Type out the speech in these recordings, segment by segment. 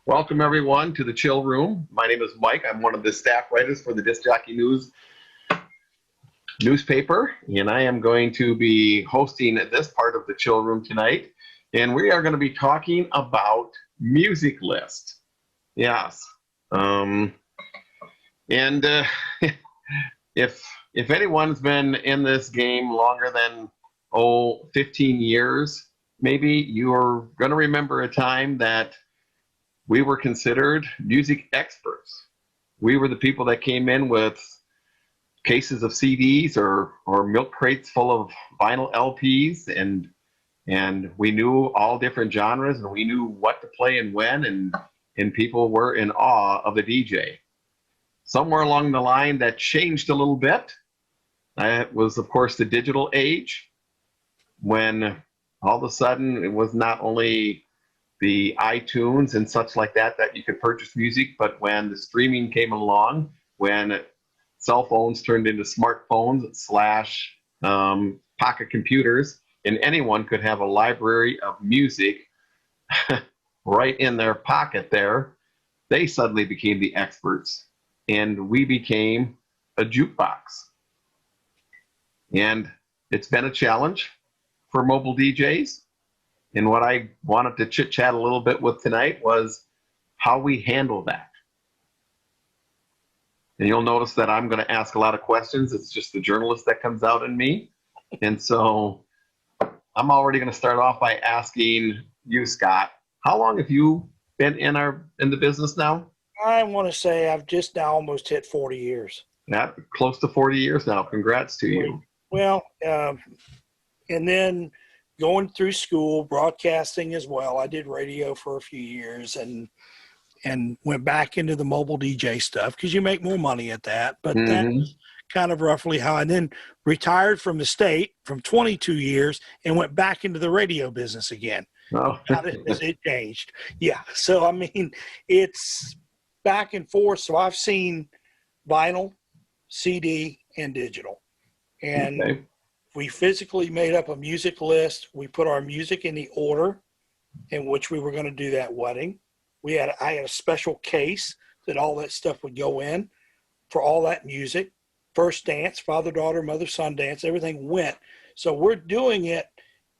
Welcome everyone to the Chill Room. My name is Mike. I'm one of the staff writers for the Disc Jockey News newspaper, and I am going to be hosting this part of the Chill Room tonight. And we are going to be talking about music list. Yes. And if anyone's been in this game longer than 15 years, maybe you're going to remember a time that we were considered music experts. We were the people that came in with cases of CDs or milk crates full of vinyl LPs, and we knew all different genres, and we knew what to play and when, and people were in awe of the DJ. Somewhere along the line that changed a little bit. It was, of course, the digital age, when all of a sudden it was not only the iTunes and such like that you could purchase music, but when the streaming came along, when cell phones turned into smartphones / pocket computers, and anyone could have a library of music right in their pocket there, they suddenly became the experts, and we became a jukebox. And it's been a challenge for mobile DJs. And what I wanted to chit-chat a little bit with tonight was how we handle that. And you'll notice that I'm going to ask a lot of questions. It's just the journalist that comes out in me. And so I'm already going to start off by asking you, Scott, how long have you been in the business now? I want to say I've just now almost hit 40 years. Yeah, close to 40 years now. Congrats to you. Well, and then going through school, broadcasting as well. I did radio for a few years and went back into the mobile DJ stuff because you make more money at that. But that's kind of roughly how I then retired from the state from 22 years and went back into the radio business again. Oh. It changed. Yeah. So, I mean, it's back and forth. So I've seen vinyl, CD, and digital. And we physically made up a music list. We put our music in the order in which we were going to do that wedding. I had a special case that all that stuff would go in for all that music. First dance, father, daughter, mother, son dance, everything went. So we're doing it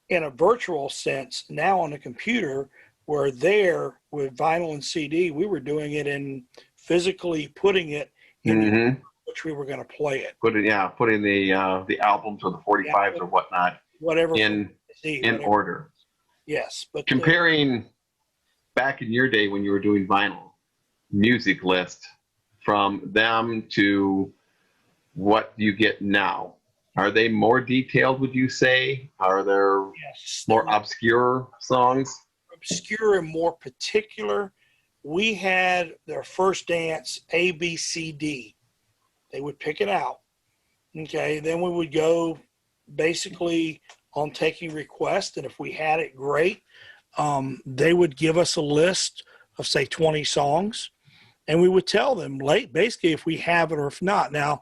in a virtual sense now on the computer, where there with vinyl and CD, we were doing it in physically putting it in which we were going to play it. Putting the albums or the 45s or whatnot, whatever in order. Yes, but comparing back in your day when you were doing vinyl music list from them to what you get now, are they more detailed, would you say? Are there more obscure songs? Obscure and more particular. We had their first dance, A, B, C, D. They would pick it out. Okay, then we would go basically on taking requests, and if we had it, great. They would give us a list of, say, 20 songs, and we would tell them basically if we have it or if not. Now,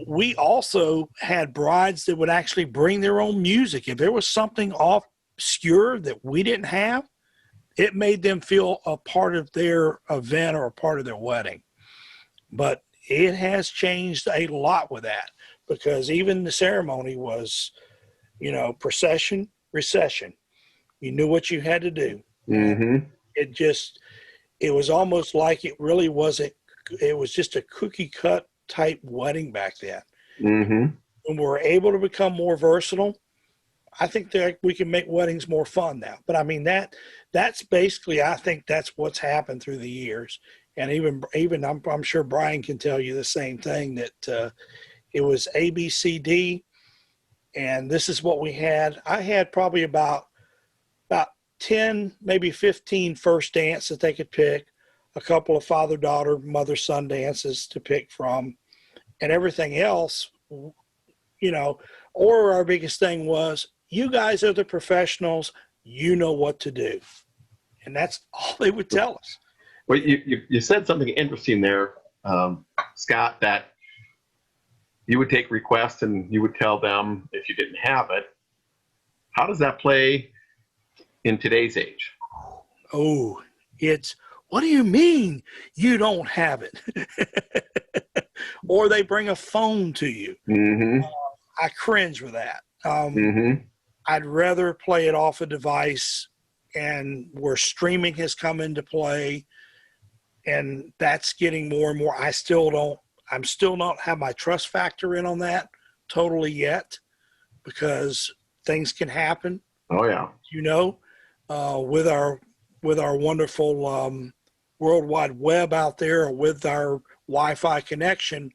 we also had brides that would actually bring their own music. If there was something obscure that we didn't have, it made them feel a part of their event or a part of their wedding. But it has changed a lot with that, because even the ceremony was, procession, recession. You knew what you had to do. It was almost like it really wasn't, it was just a cookie cut type wedding back then. When we're able to become more versatile, I think that we can make weddings more fun now. But I mean, that's basically, I think that's what's happened through the years. And even I'm sure Brian can tell you the same thing, that it was A, B, C, D, and this is what we had. I had probably about 10, maybe 15 first dance that they could pick, a couple of father, daughter, mother, son dances to pick from, and everything else, or our biggest thing was, you guys are the professionals, you know what to do. And that's all they would tell us. Well, you said something interesting there, Scott, that you would take requests and you would tell them if you didn't have it. How does that play in today's age? Oh, it's what do you mean you don't have it? Or they bring a phone to you. Mm-hmm. I cringe with that. Mm-hmm. I'd rather play it off a device, and where streaming has come into play, and that's getting more and more. I'm still not have my trust factor in on that totally yet, because things can happen, Oh yeah. with our wonderful World Wide Web out there, or with our Wi-Fi connection,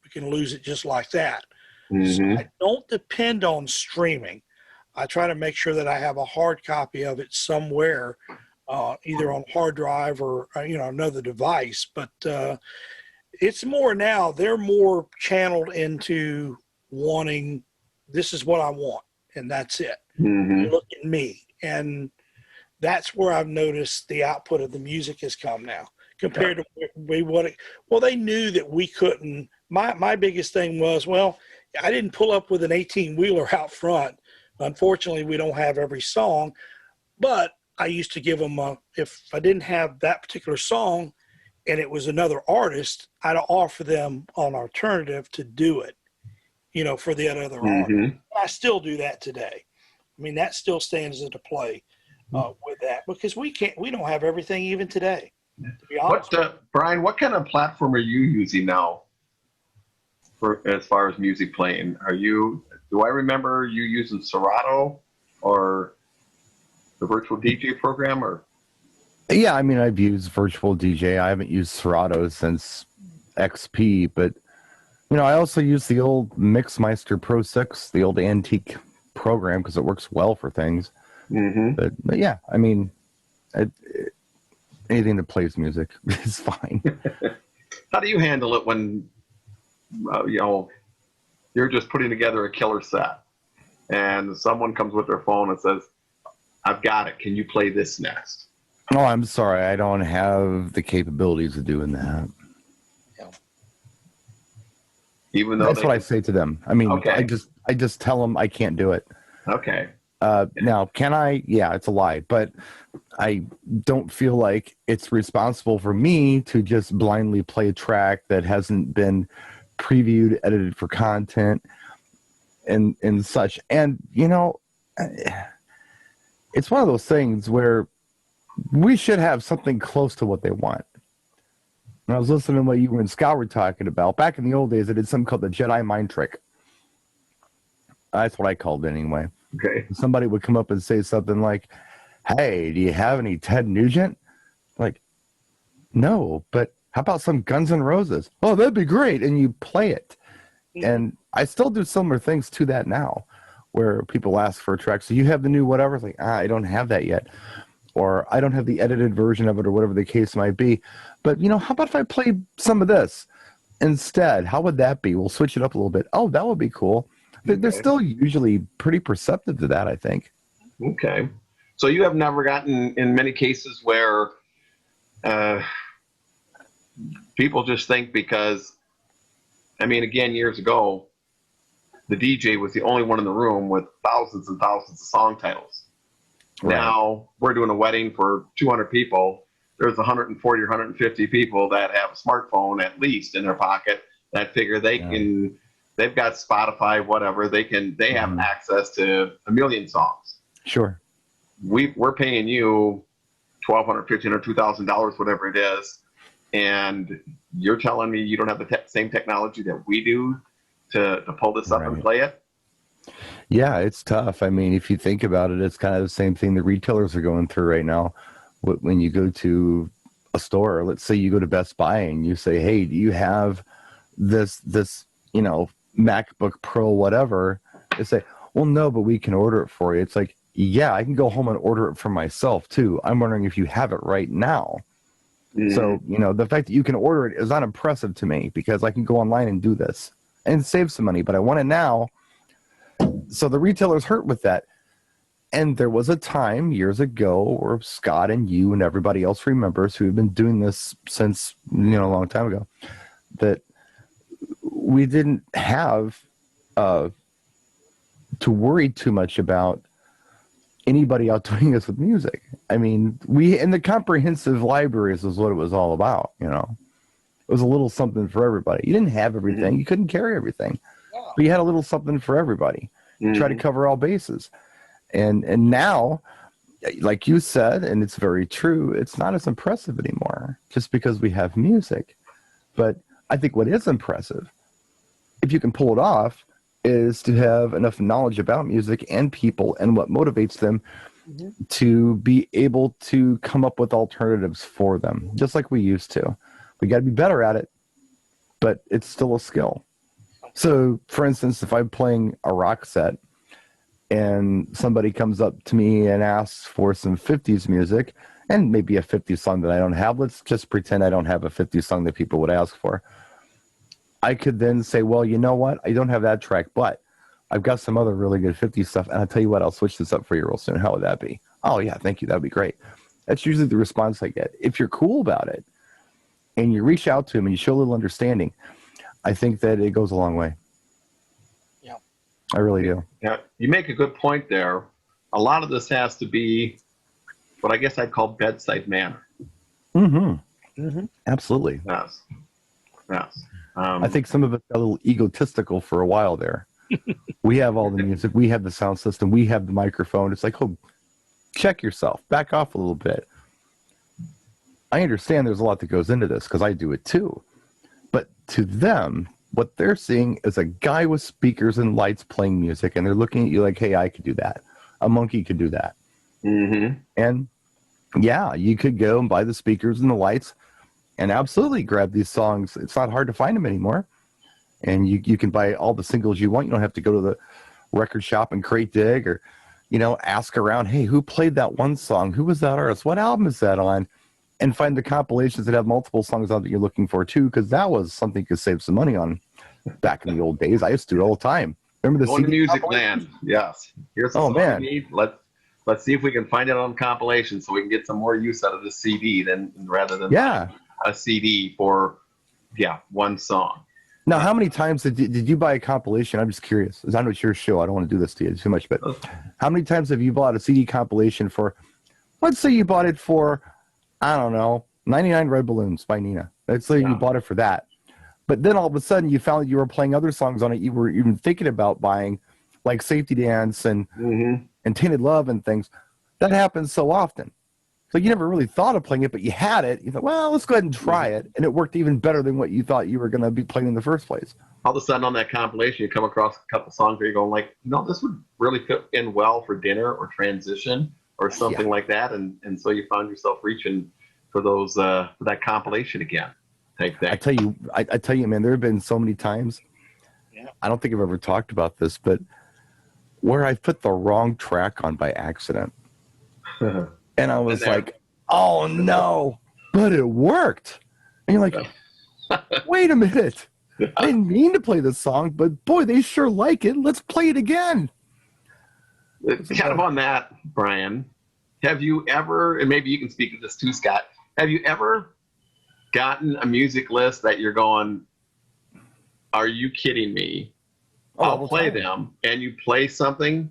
we can lose it just like that. So Mm-hmm. I don't depend on streaming. I try to make sure that I have a hard copy of it somewhere, either on hard drive or another device. But it's more now. They're more channeled into wanting, this is what I want, and that's it. Mm-hmm. Look at me, and that's where I've noticed the output of the music has come now compared to well, they knew that we couldn't. My biggest thing was, well, I didn't pull up with an 18-wheeler out front. Unfortunately, we don't have every song, but I used to give them if I didn't have that particular song and it was another artist, I'd offer them an alternative to do it, for the other artist. Mm-hmm. I still do that today. I mean, that still stands into play with that, because we don't have everything even today, to be honest. Brian, what kind of platform are you using now for as far as music playing? Do I remember you using Serato or the virtual DJ program, or? Yeah, I mean, I've used virtual DJ. I haven't used Serato since XP, but I also use the old Mixmeister Pro 6, the old antique program, because it works well for things. Mm-hmm. But yeah, I mean, anything that plays music is fine. How do you handle it when you're just putting together a killer set and someone comes with their phone and says, "I've got it. Can you play this next?" Oh, I'm sorry. I don't have the capabilities of doing that. Yeah. Even though that's what I say to them. I mean, okay. I just tell them I can't do it. Okay. Now, can I? Yeah, it's a lie, but I don't feel like it's responsible for me to just blindly play a track that hasn't been previewed, edited for content, and such. And it's one of those things where we should have something close to what they want. When I was listening to what you and Scott were talking about, back in the old days, I did something called the Jedi Mind Trick. That's what I called it anyway. Okay. Somebody would come up and say something like, "Hey, do you have any Ted Nugent?" Like, no, but how about some Guns N' Roses? Oh, that'd be great. And you play it. Mm-hmm. And I still do similar things to that now, where people ask for a track. So you have the new whatever? It's like, I don't have that yet. Or I don't have the edited version of it, or whatever the case might be. But, how about if I play some of this instead? How would that be? We'll switch it up a little bit. Oh, that would be cool. Okay. They're still usually pretty perceptive to that, I think. Okay. So you have never gotten, in many cases, where people just think because, again, years ago, the DJ was the only one in the room with thousands and thousands of song titles. Right. Now we're doing a wedding for 200 people. There's 140 or 150 people that have a smartphone at least in their pocket that figure they've got Spotify, whatever. They have access to a million songs. Sure. We're paying you $1,200, $1,500, $2,000, whatever it is. And you're telling me you don't have the same technology that we do to pull this up and play it? Yeah, it's tough. If you think about it, it's kind of the same thing the retailers are going through right now. When you go to a store, let's say you go to Best Buy and you say, "Hey, do you have this MacBook Pro, whatever?" They say, "Well, no, but we can order it for you." It's like, yeah, I can go home and order it for myself too. I'm wondering if you have it right now. Mm-hmm. So, the fact that you can order it is not impressive to me, because I can go online and do this and save some money, but I want it now. So the retailer's hurt with that. And there was a time years ago where Scott and you and everybody else remembers, who have been doing this since, a long time ago, that we didn't have to worry too much about anybody out doing this with music. I mean, and the comprehensive libraries is what it was all about, you know. It was a little something for everybody. You didn't have everything. You couldn't carry everything. But you had a little something for everybody. Try to cover all bases. And now, like you said, and it's very true, it's not as impressive anymore just because we have music. But I think what is impressive, if you can pull it off, is to have enough knowledge about music and people and what motivates them to be able to come up with alternatives for them, just like we used to. We got to be better at it, but it's still a skill. So, for instance, if I'm playing a rock set and somebody comes up to me and asks for some 50s music and maybe a 50s song that I don't have, let's just pretend I don't have a 50s song that people would ask for. I could then say, well, you know what? I don't have that track, but I've got some other really good 50s stuff. And I'll tell you what, I'll switch this up for you real soon. How would that be? Oh, yeah, thank you. That'd be great. That's usually the response I get. If you're cool about it, and you reach out to them and you show a little understanding, I think that it goes a long way. Yeah. I really do. Yeah, you make a good point there. A lot of this has to be what I guess I'd call bedside manner. Absolutely. Yes. Yes. I think some of us got a little egotistical for a while there. We have all the music. We have the sound system. We have the microphone. It's like, oh, check yourself. Back off a little bit. I understand there's a lot that goes into this because I do it too. But to them, what they're seeing is a guy with speakers and lights playing music, and they're looking at you like, hey, I could do that. A monkey could do that. And yeah, you could go and buy the speakers and the lights and absolutely grab these songs. It's not hard to find them anymore. And you can buy all the singles you want. You don't have to go to the record shop and crate dig or, you know, ask around, hey, who played that one song? Who was that artist? What album is that on? And find the compilations that have multiple songs on that you're looking for too, because that was something you could save some money on back in the old days. I used to do it all the time. Remember the Going to CD Music Land? Yes. Here's the song we need. Let's see if we can find it on compilation so we can get some more use out of the CD rather than a CD for one song. Now, how many times did you buy a compilation? I'm just curious. I know it's your show. I don't want to do this to you too much, but how many times have you bought a CD compilation for? Let's say you bought it for, I don't know, 99 Red Balloons by Nina. Let's say you bought it for that. But then all of a sudden you found that you were playing other songs on it you were even thinking about buying, like Safety Dance and Tainted Love and things. That happens so often. So you never really thought of playing it, but you had it. You thought, well, let's go ahead and try it. And it worked even better than what you thought you were going to be playing in the first place. All of a sudden on that compilation, you come across a couple songs where you're going like, no, this would really fit in well for dinner or transition or something like that. And so you found yourself reaching for those for that compilation again. Take that. I tell you, man, there have been so many times. I don't think I've ever talked about this, but where I put the wrong track on by accident. And I was like, oh no, but it worked. And you're like, wait a minute. I didn't mean to play this song, but boy, they sure like it. Let's play it again. Kind of on that, Brian, have you ever, and maybe you can speak to this too, Scott, have you ever gotten a music list that you're going, are you kidding me? I'll play them, and you play something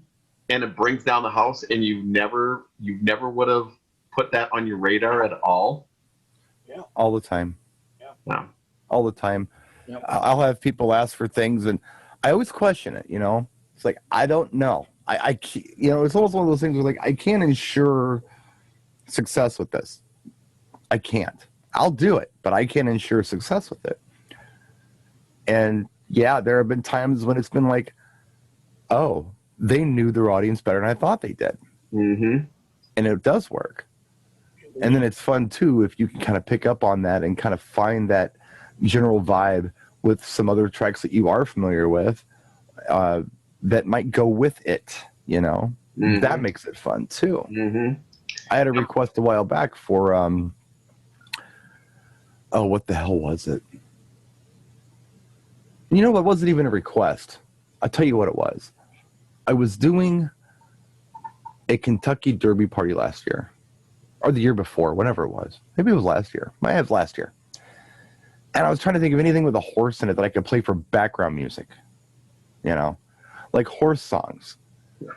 and it brings down the house and you never would have put that on your radar at all? Yeah. All the time. Yeah. All the time. Yep. I'll have people ask for things and I always question it, you know. It's like, I don't know. I you know, it's almost one of those things where like I can't ensure success with this. I can't. I'll do it, but I can't ensure success with it. And yeah, there have been times when it's been like, oh, they knew their audience better than I thought they did. And it does work. And then it's fun too if you can kind of pick up on that and kind of find that general vibe with some other tracks that you are familiar with that might go with it, you know. That makes it fun too. I had a request a while back for oh, what the hell was it? You know, it wasn't even a request. I'll tell you what it was. I was doing a Kentucky Derby party last year, or the year before, whenever it was. Maybe it was last year. Might have last year. And I was trying to think of anything with a horse in it that I could play for background music. You know, like horse songs.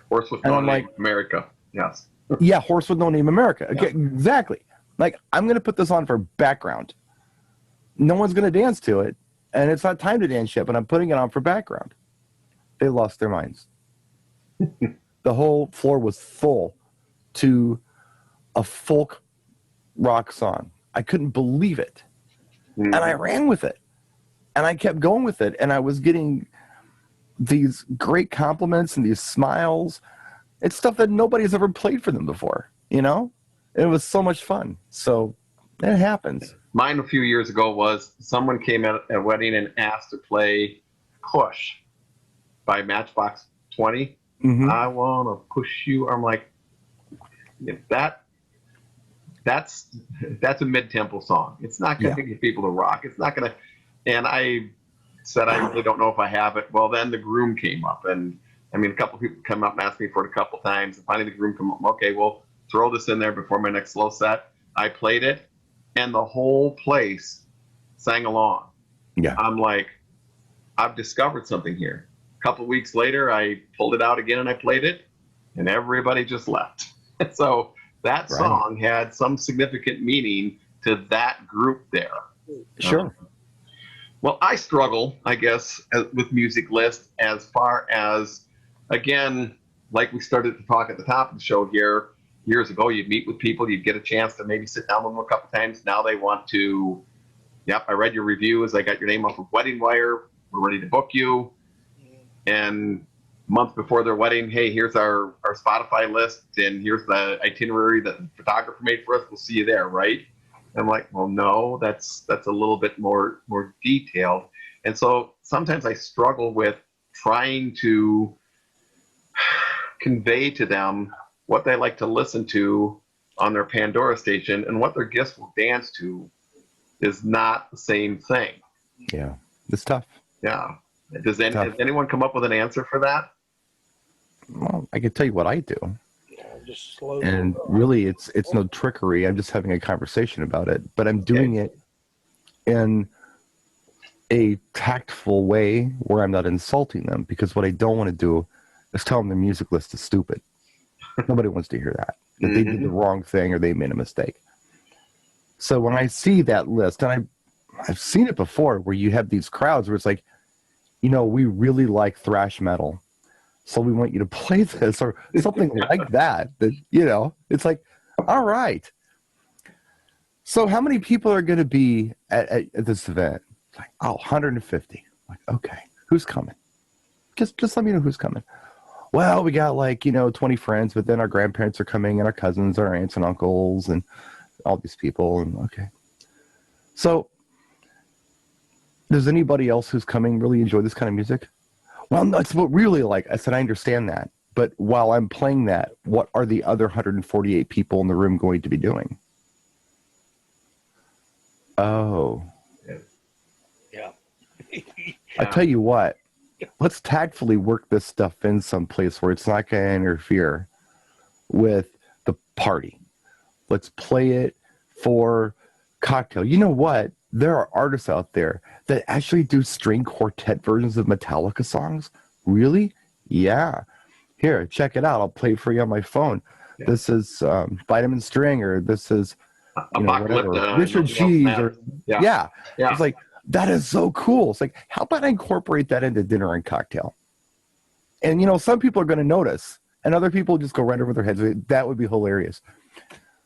Horse with No Name, America. Yes. Yeah, Horse with No Name America. Okay, exactly. Like, I'm going to put this on for background. No one's going to dance to it, and it's not time to dance yet, but I'm putting it on for background. They lost their minds. The whole floor was full to a folk rock song. I couldn't believe it. And I ran with it. And I kept going with it. And I was getting these great compliments and these smiles. It's stuff that nobody's ever played for them before, you know? It was so much fun. So it happens. Mine a few years ago was someone came at a wedding and asked to play Push by Matchbox 20. I want to push you. I'm like, if that's a mid-tempo song. It's not going to get people to rock. It's not going to. And I said, I really don't know if I have it. Well, then the groom came up, and I mean, a couple people come up and asked me for it a couple times. And finally, the groom come up. Okay, well, throw this in there before my next slow set. I played it, and the whole place sang along. Yeah, I'm like, I've discovered something here. A couple weeks later, I pulled it out again and I played it, and everybody just left. So that song had some significant meaning to that group there. Sure. Well, I struggle, I guess, with music lists as far as, again, like we started to talk at the top of the show here, years ago, you'd meet with people, you'd get a chance to maybe sit down with them a couple times. Now they want to, yep, I read your reviews, I got your name off of Wedding Wire, we're ready to book you. And a month before their wedding, hey, here's our Spotify list, and here's the itinerary that the photographer made for us. We'll see you there, right? And I'm like, well, no, that's a little bit more detailed. And so sometimes I struggle with trying to convey to them what they like to listen to on their Pandora station, and what their guests will dance to is not the same thing. Yeah, it's tough. Yeah. Has anyone come up with an answer for that? Well, I can tell you what I do. Just slowly. And really, it's no trickery. I'm just having a conversation about it. But I'm doing it in a tactful way where I'm not insulting them. Because what I don't want to do is tell them the music list is stupid. Nobody wants to hear that. That they did the wrong thing or they made a mistake. So when I see that list, and I've seen it before, where you have these crowds where it's like, you know, we really like thrash metal, so we want you to play this, or something like that. That, you know, it's like, all right. So how many people are going to be at this event? It's like, oh, 150. Like, okay, who's coming? Just let me know who's coming. Well, we got 20 friends, but then our grandparents are coming, and our cousins, our aunts and uncles, and all these people. And okay, so does anybody else who's coming really enjoy this kind of music? Well, no, it's what really like. I said, I understand that. But while I'm playing that, what are the other 148 people in the room going to be doing? Oh. Yeah. I tell you what, let's tactfully work this stuff in some place where it's not going to interfere with the party. Let's play it for cocktail. You know what? There are artists out there that actually do string quartet versions of Metallica songs. Really? Yeah. Here, check it out. I'll play it for you on my phone. Yeah. This is Vitamin String, or this is Richard Cheese. Yeah. It's like, that is so cool. It's like, how about I incorporate that into dinner and cocktail? And, some people are going to notice, and other people just go right over their heads. That would be hilarious.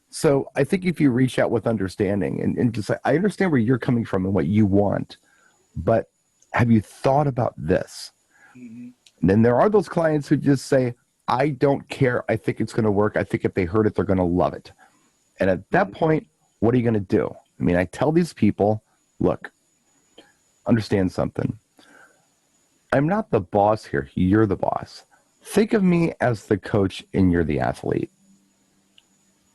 So I think if you reach out with understanding and just say, I understand where you're coming from and what you want, but have you thought about this? Mm-hmm. And then there are those clients who just say, I don't care. I think it's going to work. I think if they heard it, they're going to love it. And at that point, what are you going to do? I mean, I tell these people, look, understand something. I'm not the boss here. You're the boss. Think of me as the coach and you're the athlete.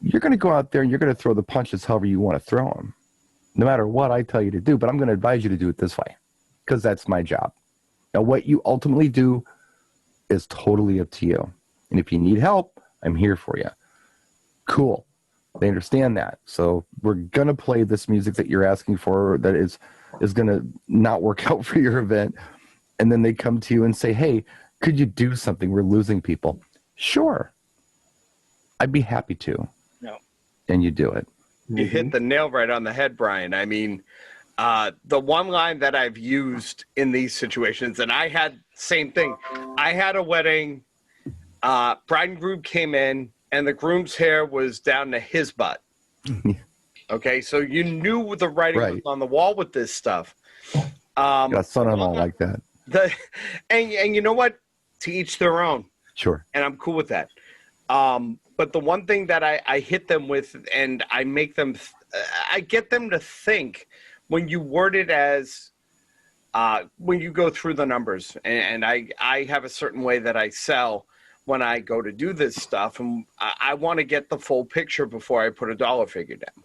You're going to go out there and you're going to throw the punches however you want to throw them, no matter what I tell you to do. But I'm going to advise you to do it this way, because that's my job. Now, what you ultimately do is totally up to you. And if you need help, I'm here for you. Cool. They understand that. So we're going to play this music that you're asking for that is going to not work out for your event. And then they come to you and say, hey, could you do something? We're losing people. Sure. I'd be happy to. No. And you do it. You hit the nail right on the head, Brian. I mean, the one line that I've used in these situations, and I had same thing. I had a wedding. Bride and groom came in, and the groom's hair was down to his butt. Okay, so you knew the writing was on the wall with this stuff. Got son-in-law like that. And you know what? To each their own. Sure. And I'm cool with that. But the one thing that I hit them with, and I make them, I get them to think when you word it as, when you go through the numbers, and I have a certain way that I sell when I go to do this stuff, and I want to get the full picture before I put a dollar figure down.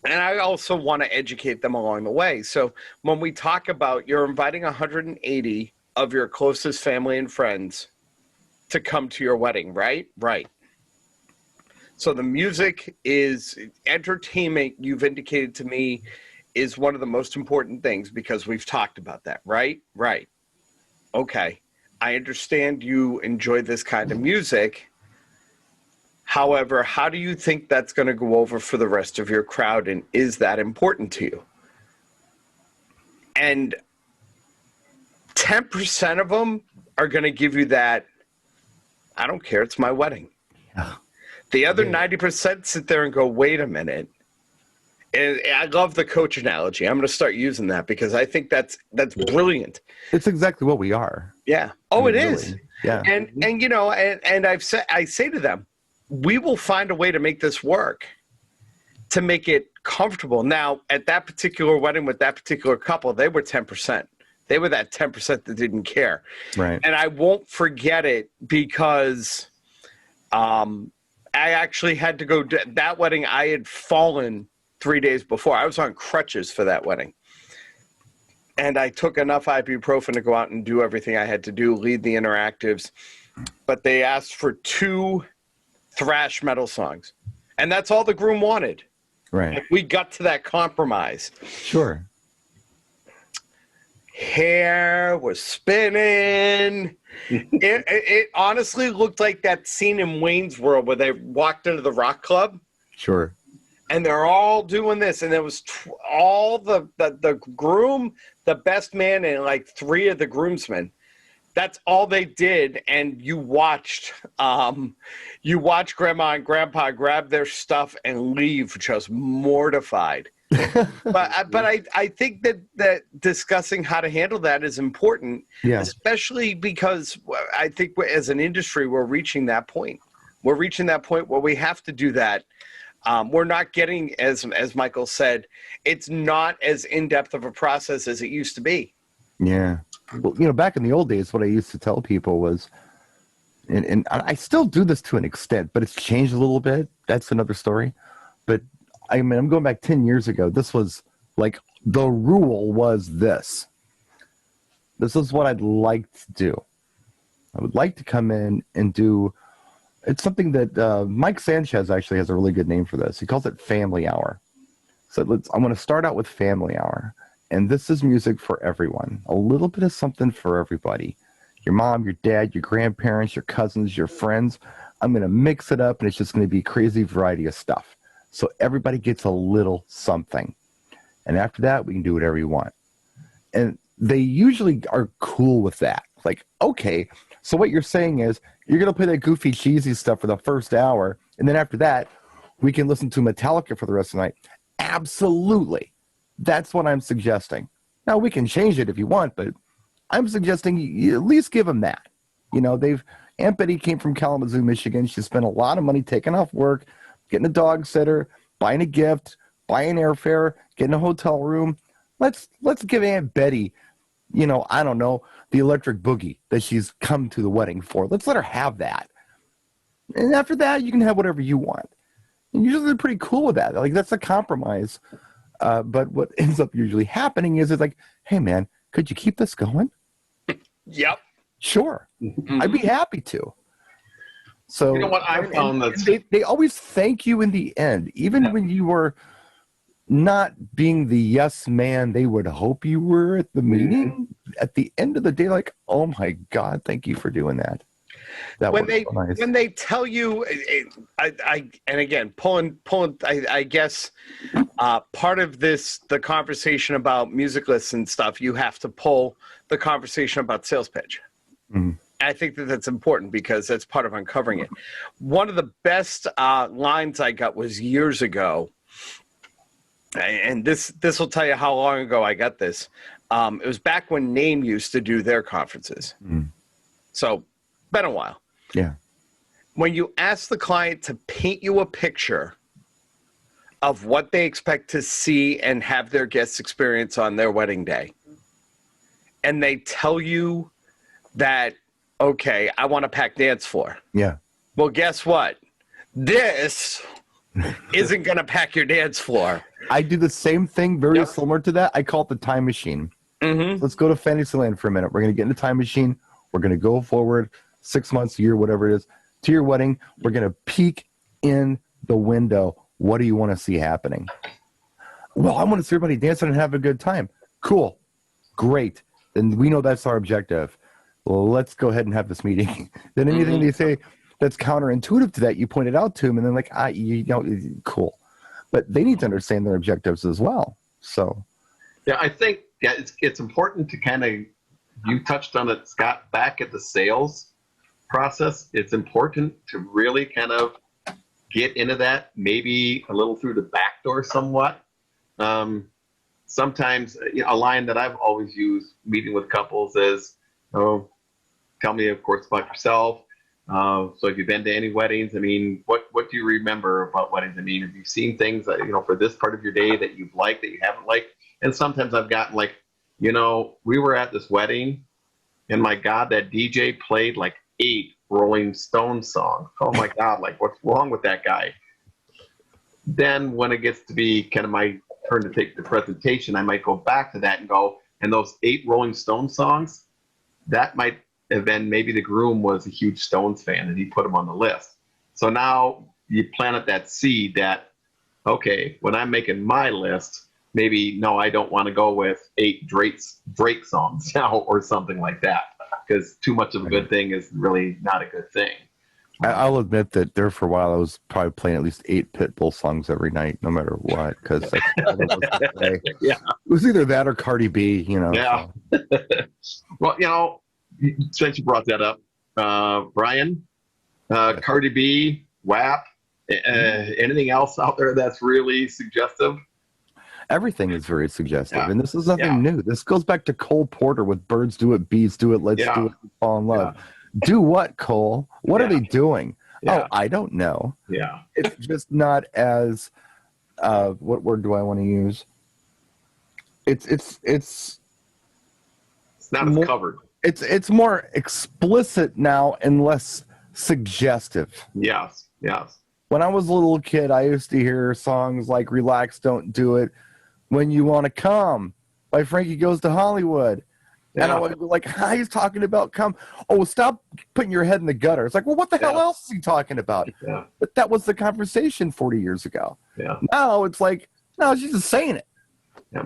And I also want to educate them along the way. So when we talk about you're inviting 180 of your closest family and friends to come to your wedding, right? Right. So the music is entertainment, you've indicated to me, is one of the most important things because we've talked about that, right? Right. Okay. I understand you enjoy this kind of music. However, how do you think that's going to go over for the rest of your crowd, and is that important to you? And 10% of them are going to give you that, I don't care, it's my wedding. Yeah. The other 90% sit there and go, wait a minute. And I love the coach analogy. I'm going to start using that because I think that's brilliant. It's exactly what we are. Yeah. Oh, it really is. Yeah. And you know, and I say to them, we will find a way to make this work, to make it comfortable. Now, at that particular wedding with that particular couple, they were 10%. They were that 10% that didn't care. Right. And I won't forget it because I actually had to go to that wedding. I had fallen 3 days before. I was on crutches for that wedding. And I took enough ibuprofen to go out and do everything I had to do, lead the interactives. But they asked for 2 thrash metal songs. And that's all the groom wanted. Right. Like, we got to that compromise. Sure. Hair was spinning. It honestly looked like that scene in Wayne's World where they walked into the rock club. Sure. And they're all doing this. And there was all the groom, the best man, and like 3 of the groomsmen. That's all they did. And you watched grandma and grandpa grab their stuff and leave just mortified. but I think that discussing how to handle that is important, especially because I think as an industry, we're reaching that point. We're reaching that point where we have to do that. We're not getting, as Michael said, it's not as in-depth of a process as it used to be. Yeah. Well, you know, back in the old days, what I used to tell people was, and I still do this to an extent, but it's changed a little bit. That's another story. But I mean, I'm going back 10 years ago. This was like, the rule was this. This is what I'd like to do. I would like to come in and do, it's something that Mike Sanchez actually has a really good name for this. He calls it family hour. So I'm going to start out with family hour. And this is music for everyone. A little bit of something for everybody. Your mom, your dad, your grandparents, your cousins, your friends. I'm going to mix it up, and it's just going to be a crazy variety of stuff. So everybody gets a little something. And after that, we can do whatever you want. And they usually are cool with that. Like, okay, so what you're saying is you're going to play that goofy, cheesy stuff for the first hour, and then after that, we can listen to Metallica for the rest of the night. Absolutely. That's what I'm suggesting. Now, we can change it if you want, but I'm suggesting you at least give them that. You know, Aunt Betty came from Kalamazoo, Michigan. She spent a lot of money taking off work, getting a dog sitter, buying a gift, buying airfare, getting a hotel room. Let's give Aunt Betty, you know, I don't know, the electric boogie that she's come to the wedding for. Let's let her have that. And after that, you can have whatever you want. And usually they're pretty cool with that. Like, that's a compromise. But what ends up usually happening is it's like, hey, man, could you keep this going? Yep. Sure. I'd be happy to. So, you know what I found that they always thank you in the end, even when you were not being the yes man they would hope you were at the meeting. At the end of the day, like, oh my God, thank you for doing that. when they so nice. when they tell you, and again pulling, I guess part of the conversation about music lists and stuff, you have to pull the conversation about sales pitch. Mhm. I think that's important because that's part of uncovering it. One of the best lines I got was years ago, and this will tell you how long ago I got this. It was back when Name used to do their conferences. Mhm. So, been a while. Yeah. When you ask the client to paint you a picture of what they expect to see and have their guests experience on their wedding day, and they tell you that, okay, I want a packed dance floor. Yeah. Well, guess what? This isn't going to pack your dance floor. I do the same thing, very similar to that. I call it the time machine. Mm-hmm. Let's go to Fantasyland for a minute. We're going to get in the time machine. We're going to go forward 6 months, a year, whatever it is, to your wedding. We're going to peek in the window. What do you want to see happening? Well, I want to see everybody dancing and have a good time. Cool. Great. Then we know that's our objective. Well, let's go ahead and have this meeting. Then anything they say that's counterintuitive to that, you point it out to them, and they're like, cool. But they need to understand their objectives as well. So, yeah, I think it's important to kind of, you touched on it, Scott, back at the sales process. It's important to really kind of get into that, maybe a little through the back door somewhat. Sometimes a line that I've always used meeting with couples is, oh, tell me, of course, about yourself. So if you've been to any weddings, I mean, what do you remember about weddings? I mean, have you seen things that, for this part of your day that you've liked, that you haven't liked? And sometimes I've gotten like, we were at this wedding and my God, that DJ played like 8 Rolling Stones songs. Oh my God, like what's wrong with that guy? Then when it gets to be kind of my turn to take the presentation, I might go back to that and go, and those 8 Rolling Stones songs, that might have been maybe the groom was a huge Stones fan and he put them on the list. So now you planted that seed that, okay, when I'm making my list, maybe, no, I don't want to go with 8 Drake songs now or something like that, because too much of a good thing is really not a good thing. I'll admit that there for a while I was probably playing at least 8 Pitbull songs every night, no matter what, because that's what it was to play. Yeah. It was either that or Cardi B, Yeah. So. Well, since you brought that up, Brian, Cardi B, WAP, anything else out there that's really suggestive? Everything is very suggestive, Yeah. and this is nothing new. This goes back to Cole Porter with Birds Do It, Bees Do It, Let's Do It, Fall in Love. Do what, Cole? What are they doing? Oh, I don't know. Yeah. It's just not as what word do I want to use? It's not as covered. It's more explicit now and less suggestive. Yes. When I was a little kid, I used to hear songs like Relax, Don't Do It, When You Want to Come by Frankie Goes to Hollywood. Yeah. And I was like, he's talking about come. Oh, stop putting your head in the gutter. It's like, well, what the hell else is he talking about? Yeah. But that was the conversation 40 years ago. Yeah. Now it's like, no, she's just saying it. Yeah.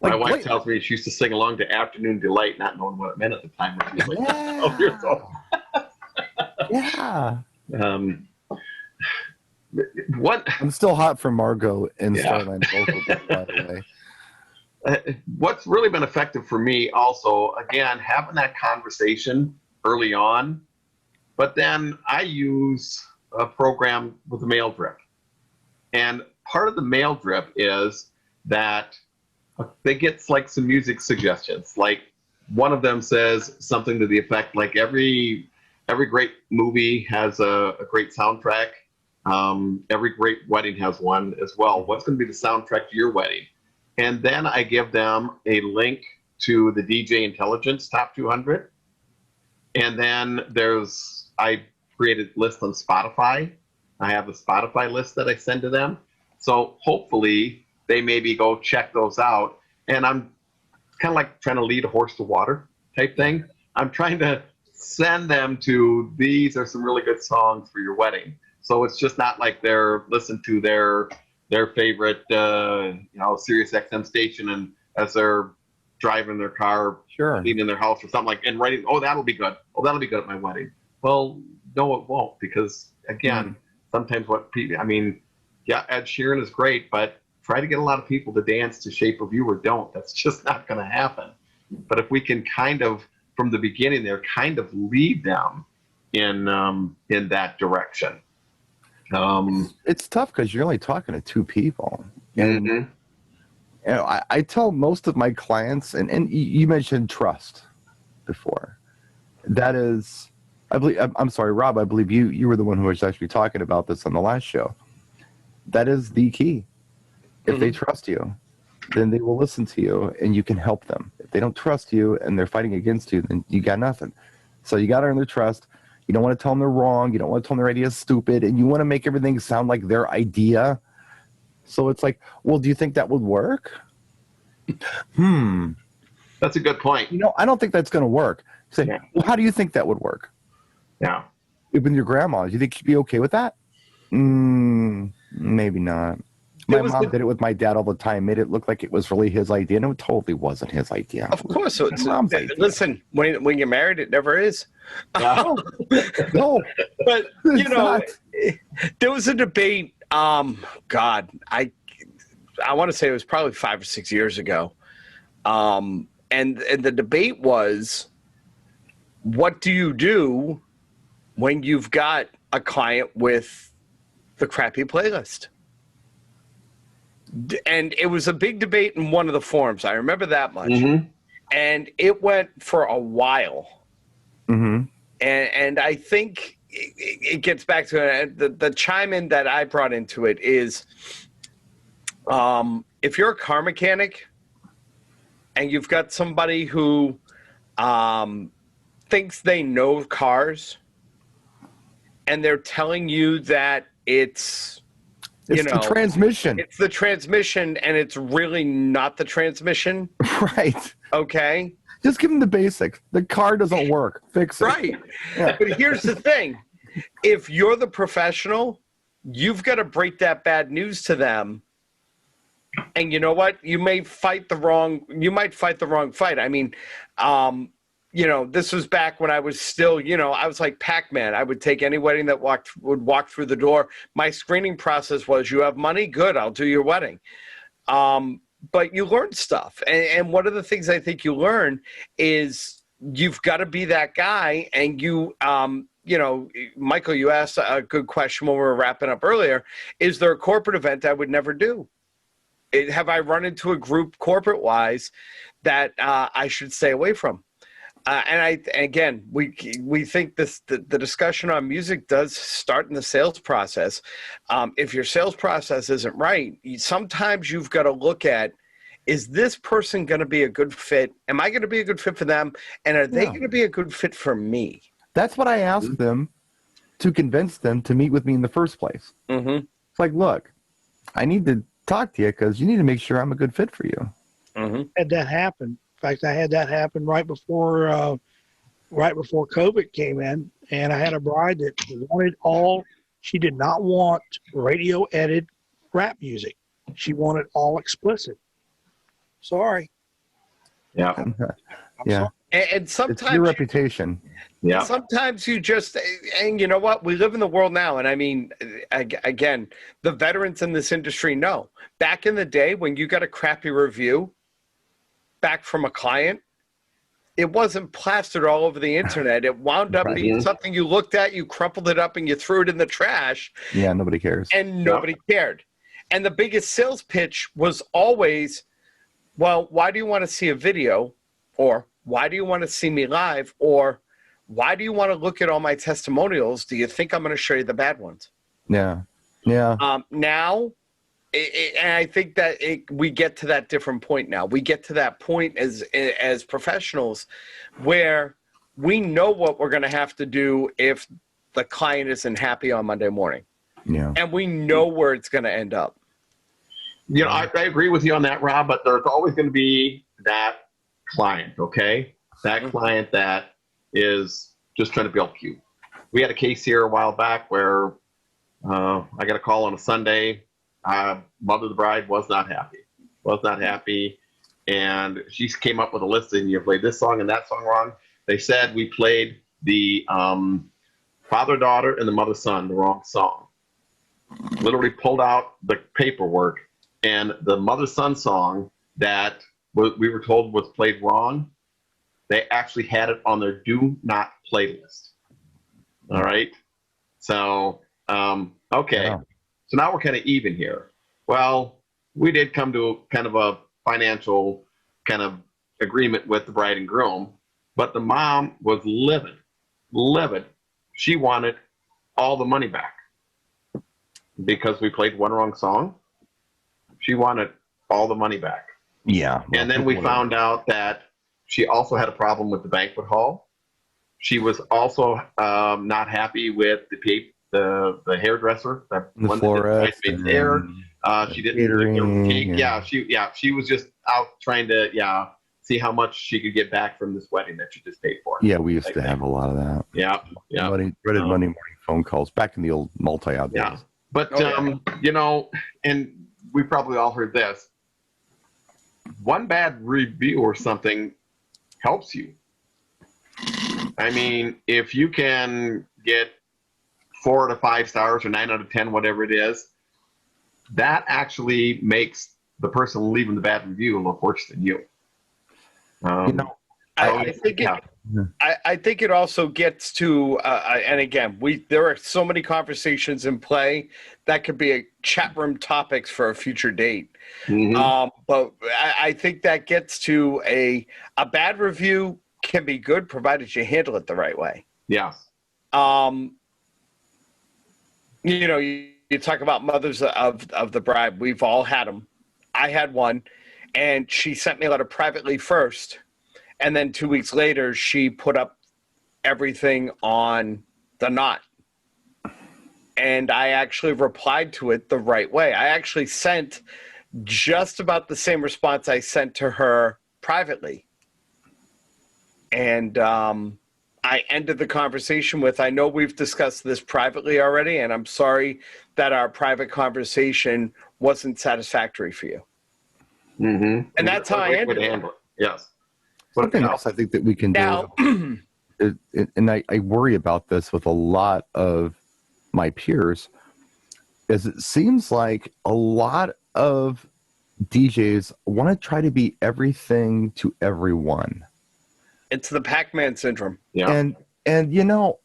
Like, my wife tells me she used to sing along to Afternoon Delight, not knowing what it meant at the time. Yeah. What? I'm still hot for Margot and Starland vocal, by the way. What's really been effective for me also, again, having that conversation early on, but then I use a program with the mail drip. And part of the mail drip is that they get like some music suggestions. Like one of them says something to the effect like every great movie has a great soundtrack. Every great wedding has one as well. What's going to be the soundtrack to your wedding? And then I give them a link to the DJ Intelligence Top 200. And then I created a list on Spotify. I have a Spotify list that I send to them. So hopefully they maybe go check those out. And I'm kind of like trying to lead a horse to water type thing. I'm trying to send them to, these are some really good songs for your wedding. So it's just not like they're listening to their favorite, Sirius XM station, and as they're driving their car, cleaning their house or something like, and writing, oh, that'll be good. Oh, that'll be good at my wedding. Well, no, it won't, because again, sometimes what people, I mean, yeah, Ed Sheeran is great, but try to get a lot of people to dance to Shape of You or Don't. That's just not going to happen. But if we can kind of, from the beginning there, kind of lead them in that direction. It's tough because you're only talking to two people. And Mhm. you know, I tell most of my clients, and you mentioned trust before. That is, I believe, I'm sorry, Rob, I believe you were the one who was actually talking about this on the last show. That is the key. If they trust you, then they will listen to you and you can help them. If they don't trust you and they're fighting against you, then you got nothing. So you got to earn their trust. You don't want to tell them they're wrong. You don't want to tell them their idea is stupid, and you want to make everything sound like their idea. So it's like, well, do you think that would work? That's a good point. You know, I don't think that's going to work. Say, Yeah. well, how do you think that would work? Yeah. With your grandma, do you think she'd be okay with that? Maybe not. My mom did it with my dad all the time, made it look like it was really his idea, and it totally wasn't his idea. Of course. So it's, My mom's idea. listen, when you're married, it never is. Yeah. No, But, you it's know, not. there was a debate, God, I want to say it was probably 5 or 6 years ago. And the debate was, what do you do when you've got a client with the crappy playlist? And it was a big debate in one of the forums. I remember that much. And it went for a while. And I think it gets back to the chime in that I brought into it is, if you're a car mechanic and you've got somebody who thinks they know cars and they're telling you that it's the transmission. It's the transmission and it's really not the transmission. Right. Okay. Just give them the basics. The car doesn't work. Fix it. Right. Yeah. But here's the thing. If you're the professional, you've got to break that bad news to them. And you know what? You might fight the wrong fight. I mean, this was back when I was still, I was like Pac-Man. I would take any wedding that would walk through the door. My screening process was, you have money? Good. I'll do your wedding. But you learn stuff. And one of the things I think you learn is you've got to be that guy. And Michael, you asked a good question when we were wrapping up earlier. Is there a corporate event I would never do? Have I run into a group corporate-wise that I should stay away from? And we think the discussion on music does start in the sales process. If your sales process isn't right, sometimes you've got to look at, is this person going to be a good fit? Am I going to be a good fit for them? And are they going to be a good fit for me? That's what I asked them to convince them to meet with me in the first place. It's like, look, I need to talk to you because you need to make sure I'm a good fit for you. Had that happen. In fact, I had that happen right before COVID came in, and I had a bride that she did not want radio edited rap music. She wanted all explicit. Sorry. Yeah. Yeah. And sometimes it's your reputation. Yeah. Sometimes you just, and you know what? We live in the world now. And I mean, again, the veterans in this industry know. Back in the day when you got a crappy review back from a client, it wasn't plastered all over the internet. It wound up being something you looked at, you crumpled it up, and you threw it in the trash. Yeah, nobody cares. And nobody cared. And the biggest sales pitch was always, well, why do you want to see a video? Or why do you want to see me live? Or why do you want to look at all my testimonials? Do you think I'm going to show you the bad ones? Yeah. Yeah. Now, and I think that we get to that different point now. We get to that point as professionals where we know what we're going to have to do if the client isn't happy on Monday morning. Yeah. And we know where it's going to end up. I agree with you on that, Rob, but there's always going to be that client, okay? That client that is just trying to bilk you. We had a case here a while back where I got a call on a Sunday. Mother of the bride was not happy. And she came up with a list and you played this song and that song wrong. They said we played the father-daughter and the mother-son the wrong song. Literally pulled out the paperwork, and the mother-son song that we were told was played wrong, they actually had it on their do not playlist. All right. So, okay. Yeah. So now we're kind of even here. Well, we did come to kind of a financial kind of agreement with the bride and groom, but the mom was livid. She wanted all the money back because we played one wrong song. She wanted all the money back. Yeah. And then we found out that she also had a problem with the banquet hall. She was also not happy with the hairdresser, the florist, hair. She didn't catering, cake. She was just out trying to see how much she could get back from this wedding that she just paid for. Yeah, we used to have a lot of that. Yeah. Monday morning phone calls back in the old multi-out days. Yeah, but and we probably all heard this. One bad review or something helps you. I mean, if you can get 4 out of 5 stars or 9 out of 10, whatever it is, that actually makes the person leaving the bad review look worse than you. I think it also gets to, and again, there are so many conversations in play that could be a chat room topics for a future date. Mm-hmm. But I think that gets to a bad review can be good provided you handle it the right way. Yeah. You talk about mothers of the bride. We've all had them. I had one, and she sent me a letter privately first, and then 2 weeks later, she put up everything on the knot. And I actually replied to it the right way. I actually sent just about the same response I sent to her privately. And I ended the conversation with, I know we've discussed this privately already, and I'm sorry that our private conversation wasn't satisfactory for you. Mm-hmm. And that's how I ended it. Yes. Something else I think that we can do, and I worry about this with a lot of my peers, is it seems like a lot of DJs want to try to be everything to everyone. It's the Pac-Man syndrome. Yeah. And you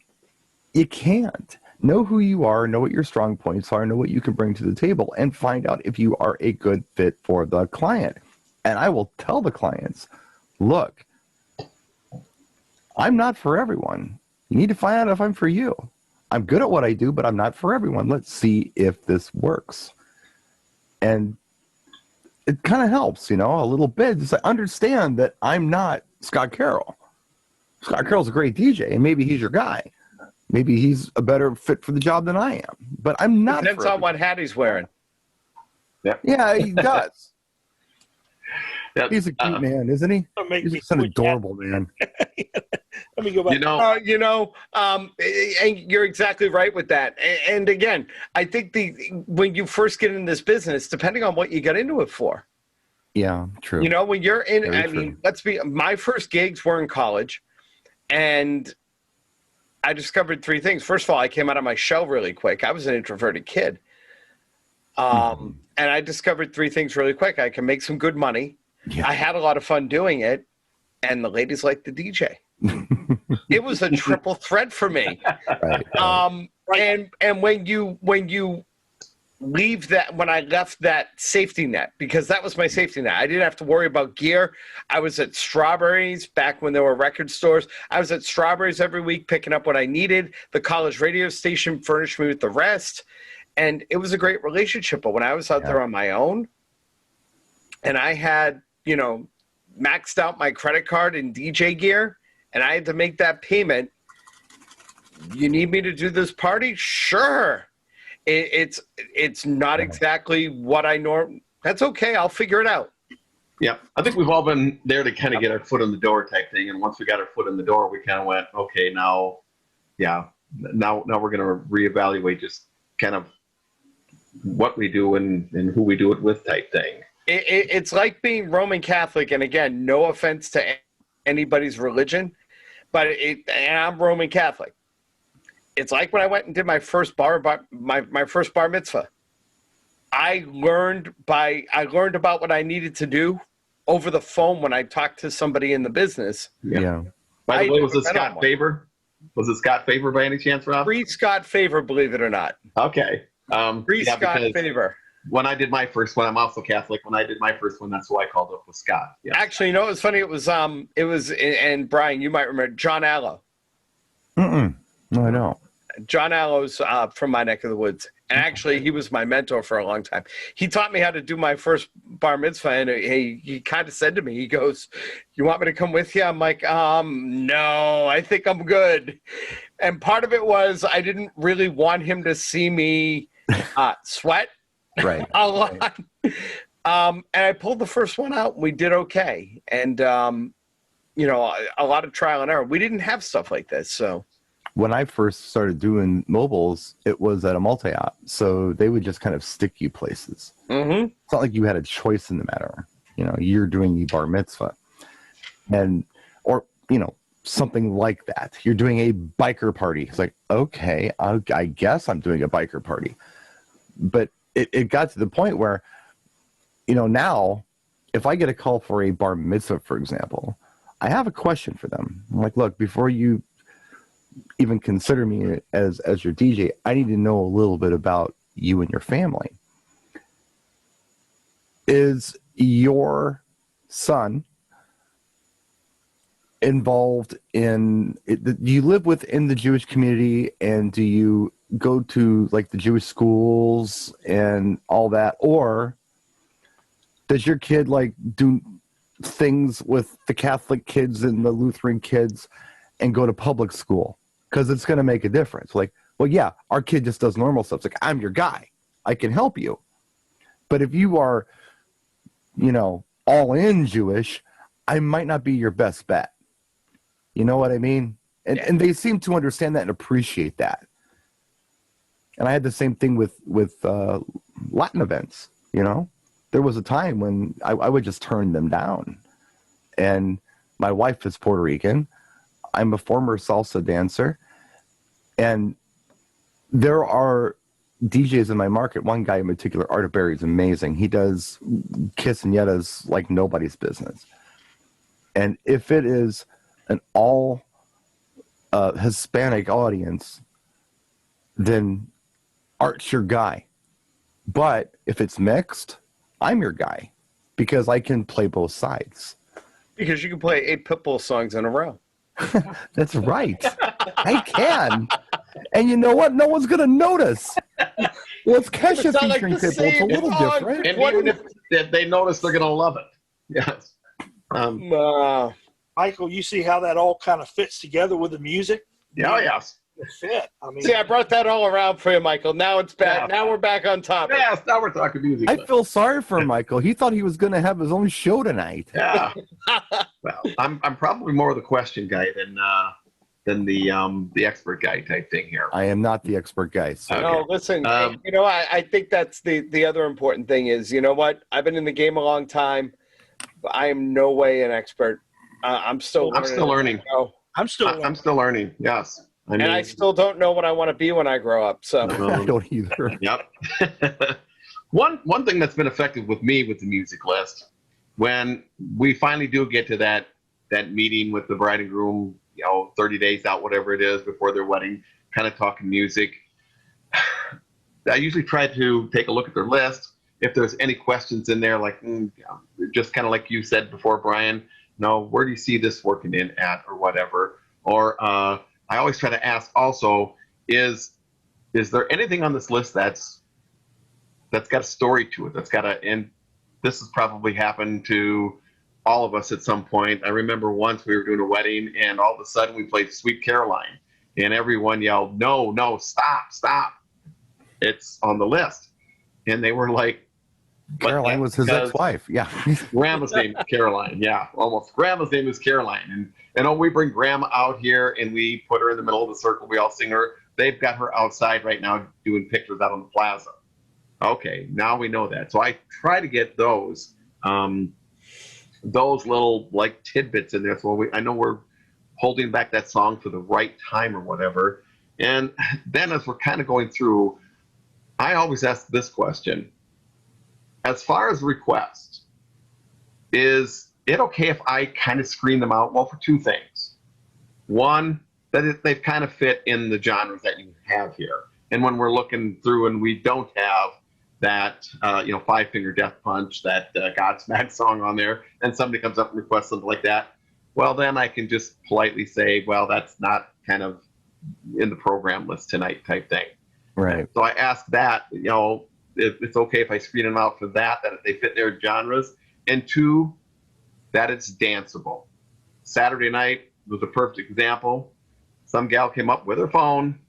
can't. Know who you are, know what your strong points are, know what you can bring to the table, and find out if you are a good fit for the client. And I will tell the clients, look, I'm not for everyone. You need to find out if I'm for you. I'm good at what I do, but I'm not for everyone. Let's see if this works. And it kind of helps, a little bit. Just understand that I'm not Scott Carroll. Scott Carroll's a great DJ, and maybe he's your guy. Maybe he's a better fit for the job than I am. But I'm not. Depends on what hat he's wearing. Yeah, he does. Yep. He's a cute man, isn't he? He's an adorable man. Let me go back. And you're exactly right with that. And again, I think when you first get in this business, depending on what you got into it for. Yeah, true. When you're in, my first gigs were in college, and I discovered 3 things. First of all, I came out of my shell really quick. I was an introverted kid. And I discovered 3 things really quick. I can make some good money. Yeah. I had a lot of fun doing it, and the ladies liked the DJ. It was a triple threat for me. Right. And when you leave that, when I left that safety net, because that was my safety net, I didn't have to worry about gear. I was at Strawberries back when there were record stores. I was at Strawberries every week picking up what I needed. The college radio station furnished me with the rest, and it was a great relationship. But when I was out there on my own, and I had maxed out my credit card in DJ gear, and I had to make that payment. You need me to do this party? Sure. It's not exactly what I norm. That's okay. I'll figure it out. Yeah, I think we've all been there to kind of get our foot in the door type thing. And once we got our foot in the door, we kind of went, okay, now we're going to reevaluate just kind of what we do and who we do it with type thing. It's like being Roman Catholic, and again, no offense to anybody's religion, but and I'm Roman Catholic. It's like when I went and did my first my first bar mitzvah. I learned about what I needed to do over the phone when I talked to somebody in the business. Yeah. By the way, was it I'd never been on Scott one. Favor? Was it Scott Favor by any chance, Rob? Free Scott Favor, believe it or not. Okay. Free Yeah, Scott because Favor. when I did my first one, I'm also Catholic. When I did my first one, that's who I called up with Scott. Yeah. Actually, you know, it was funny. It was, and Brian, you might remember John Allo. No, I don't. John Allo's from my neck of the woods. And actually, he was my mentor for a long time. He taught me how to do my first bar mitzvah. And he kind of said to me, he goes, "You want me to come with you?" I'm like, no, I think I'm good. And part of it was I didn't really want him to see me sweat Right. a lot. And I pulled the first one out. And we did okay. And, you know, a lot of trial and error. We didn't have stuff like this, so. When I first started doing mobiles, it was at a multi-op. So they would just kind of stick you places. Mm-hmm. It's not like you had a choice in the matter. You know, you're doing the bar mitzvah. Or, you know, something like that. You're doing a biker party. It's like, okay, I guess I'm doing a biker party. But it got to the point where, you know, now, if I get a call for a bar mitzvah, for example, I have a question for them. I'm like, look, before you even consider me as your DJ, I need to know a little bit about you and your family. Is your son involved in it? Do you live within the Jewish community, and do you go to like the Jewish schools and all that, or does your kid like do things with the Catholic kids and the Lutheran kids and go to public school? Because it's going to make a difference. Like, well, yeah, our kid just does normal stuff. It's like, I'm your guy. I can help you. But if you are, you know, all in Jewish, I might not be your best bet. You know what I mean? And they seem to understand that and appreciate that. And I had the same thing with Latin events, you know? There was a time when I would just turn them down. And my wife is Puerto Rican. I'm a former salsa dancer. And there are DJs in my market. One guy in particular, Art of Berry, is amazing. He does quinceañeras like nobody's business. And if it is an all Hispanic audience, then Art's your guy. But if it's mixed, I'm your guy because I can play both sides. Because you can play 8 Pitbull songs in a row. That's right. I can. And you know what? No one's going to notice. Well, it's Kesha It's not like featuring the Pitbull. It's a same little song. different. And even if they notice, they're going to love it. Yes. Michael, you see how that all kind of fits together with the music? Yeah, yes. It fit. I mean, See, I brought that all around for you, Michael. Now it's back. Yeah. Now we're back on topic. Yes, now we're talking music. I feel sorry for Michael. He thought he was going to have his own show tonight. Yeah. Well, I'm probably more of the question guy than the expert guy type thing here. I am not the expert guy. So. Okay. No, listen, you know, I think that's the other important thing is, you know what? I've been in the game a long time. I am no way an expert. I'm still learning. I'm still learning. I'm still learning. I'm still learning. Yes. And I still don't know what I want to be when I grow up. So I don't either. Yep. One thing that's been effective with me with the music list, when we finally do get to that meeting with the bride and groom, you know, 30 days out, whatever it is, before their wedding, kind of talking music, I usually try to take a look at their list. If there's any questions in there, like just kind of like you said before, Brian, where do you see this working in at or whatever? Or I always try to ask also, is there anything on this list that's got a story to it, and this has probably happened to all of us at some point. I remember once we were doing a wedding and all of a sudden we played Sweet Caroline and everyone yelled, no, stop. It's on the list. And they were like, Caroline was his ex-wife. Yeah. Grandma's name is Caroline. Yeah, almost. Grandma's name is Caroline. And we bring Grandma out here and we put her in the middle of the circle. We all sing her. They've got her outside right now doing pictures out on the plaza. Okay, now we know that. So I try to get those little like tidbits in there. So I know we're holding back that song for the right time or whatever. And then as we're kind of going through, I always ask this question. As far as requests, is it okay if I kind of screen them out? Well, for two things. One, that they've kind of fit in the genres that you have here. And when we're looking through and we don't have that, Five Finger Death Punch, that Godsmack song on there, and somebody comes up and requests something like that, well, then I can just politely say, well, that's not kind of in the program list tonight type thing. Right. So I ask that, if it's okay if I screen them out for that if they fit their genres. And two, that it's danceable. Saturday night was a perfect example. Some gal came up with her phone.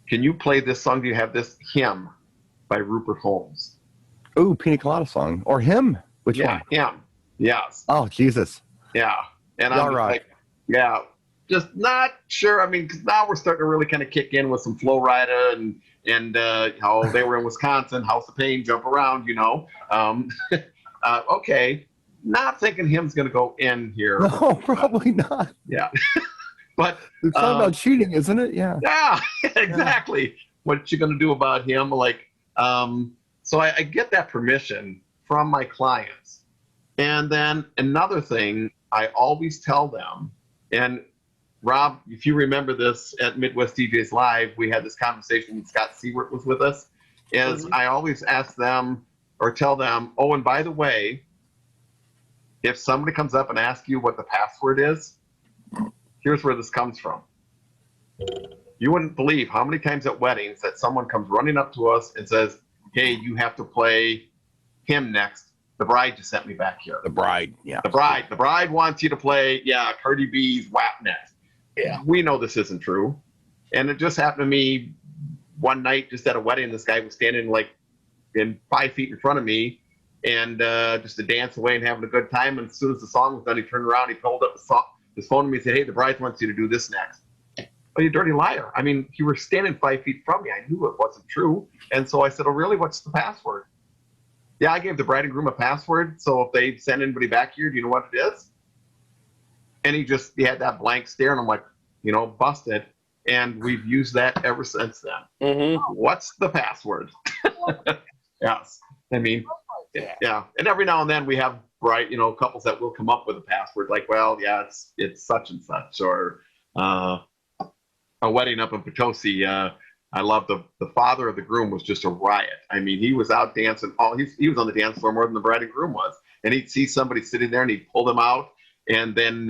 Can you play this song? Do you have this hymn by Rupert Holmes? Ooh, Pina Colada song. Or him. Which one? Yeah, him. Yes. Oh, Jesus. Yeah. And I'm like, yeah, just not sure. I mean, because now we're starting to really kind of kick in with some Flo Rida and how they were in Wisconsin, House of Pain, Jump Around, okay. Not thinking him's going to go in here. No, probably not. Yeah. But it's all about cheating, isn't it? Yeah. Yeah, exactly. Yeah. What you going to do about him? So I get that permission from my clients. And then another thing I always tell them, and Rob, if you remember this at Midwest DJs Live, we had this conversation when Scott Seward was with us, is I always ask them or tell them, oh, and by the way, if somebody comes up and asks you what the password is, here's where this comes from. You wouldn't believe how many times at weddings that someone comes running up to us and says, hey, you have to play him next. The bride just sent me back here. The bride, yeah. The bride wants you to play, Cardi B's WAP next. Yeah. We know this isn't true. And it just happened to me one night just at a wedding. This guy was standing in 5 feet in front of me and just to dance away and having a good time. And as soon as the song was done, he turned around, he pulled up his phone to me and said, hey, the bride wants you to do this next. Oh, you dirty liar. I mean, you were standing 5 feet from me. I knew it wasn't true. And so I said, oh, really? What's the password? Yeah, I gave the bride and groom a password. So if they send anybody back here, do you know what it is? And he had that blank stare. And I'm like, busted. And we've used that ever since then. Mm-hmm. What's the password? Yes. I mean, yeah. And every now and then we have couples that will come up with a password like, well, yeah, it's such and such. Or a wedding up in Potosi, I love the father of the groom was just a riot. I mean, he was out dancing. He was on the dance floor more than the bride and groom was. And he'd see somebody sitting there and he'd pull them out. And then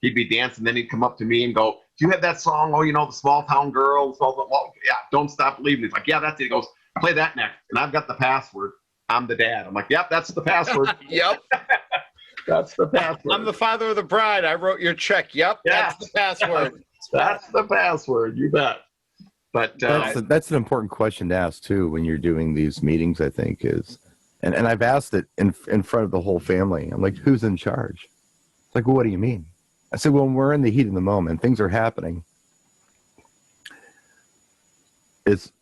he'd be dancing. Then he'd come up to me and go, do you have that song? Oh, the small town girl. Yeah, Don't Stop Believing. He's like, yeah, that's it. He goes, play that next. And I've got the password. I'm the dad. I'm like, yep, that's the password. Yep. That's the password. I'm the father of the bride. I wrote your check. Yep, that's the password. That's the password. You bet. But that's an important question to ask too when you're doing these meetings. I think is, and I've asked it in front of the whole family. I'm like, who's in charge? It's like, well, what do you mean? I said, well, when we're in the heat of the moment, things are happening. Is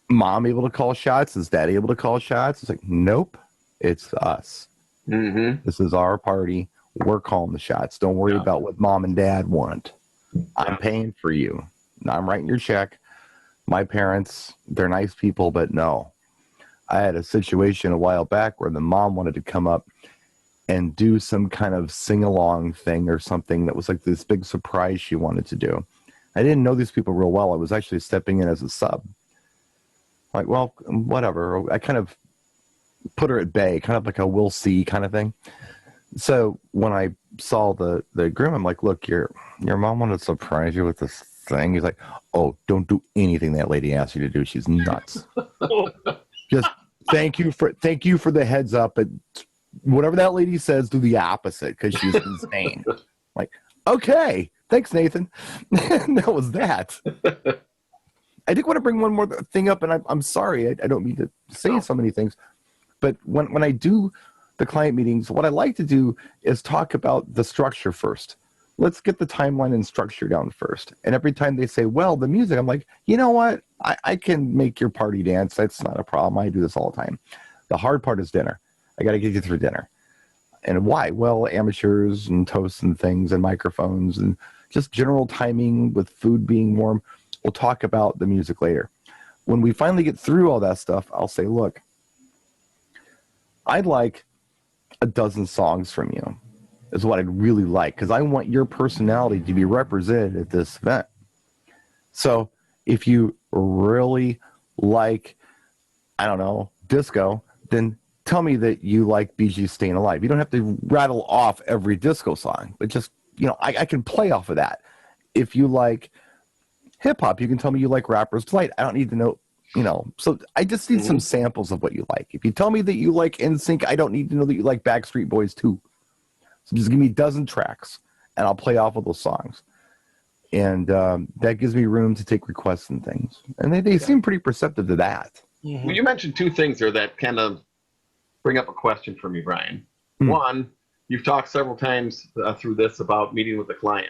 mom able to call shots? Is daddy able to call shots? It's like, nope, it's us. Mm-hmm. This is our party. We're calling the shots. Don't worry about what mom and dad want. I'm paying for you. I'm writing your check. My parents, they're nice people, but no. I had a situation a while back where the mom wanted to come up and do some kind of sing-along thing or something that was like this big surprise she wanted to do. I didn't know these people real well. I was actually stepping in as a sub. Like, well, whatever. I kind of put her at bay, kind of like a we'll see kind of thing. So when I saw the groom, I'm like, look, your mom wanted to surprise you with this thing. He's like, oh, don't do anything that lady asks you to do. She's nuts. Just thank you for the heads up. But whatever that lady says, do the opposite because she's insane. Like, okay, thanks, Nathan. And that was that. I did want to bring one more thing up, and I'm sorry. I don't mean to say so many things. But when I do the client meetings, what I like to do is talk about the structure first. Let's get the timeline and structure down first. And every time they say, well, the music, I'm like, you know what? I can make your party dance. That's not a problem. I do this all the time. The hard part is dinner. I got to get you through dinner. And why? Well, amateurs and toasts and things and microphones and just general timing with food being warm. We'll talk about the music later. When we finally get through all that stuff, I'll say, look, I'd like a dozen songs from you is what I'd really like, because I want your personality to be represented at this event. So if you really like, I don't know, disco, then tell me that you like Bee Gees' Staying Alive. You don't have to rattle off every disco song, but just, I can play off of that. If you like hip hop, you can tell me you like Rapper's Delight. I don't need to know, so I just need some samples of what you like. If you tell me that you like NSYNC, I don't need to know that you like Backstreet Boys too. So just give me a dozen tracks and I'll play off of those songs. And that gives me room to take requests and things. And they seem pretty perceptive to that. Well, you mentioned two things there that kind of bring up a question for me, Brian. One, you've talked several times through this about meeting with the client.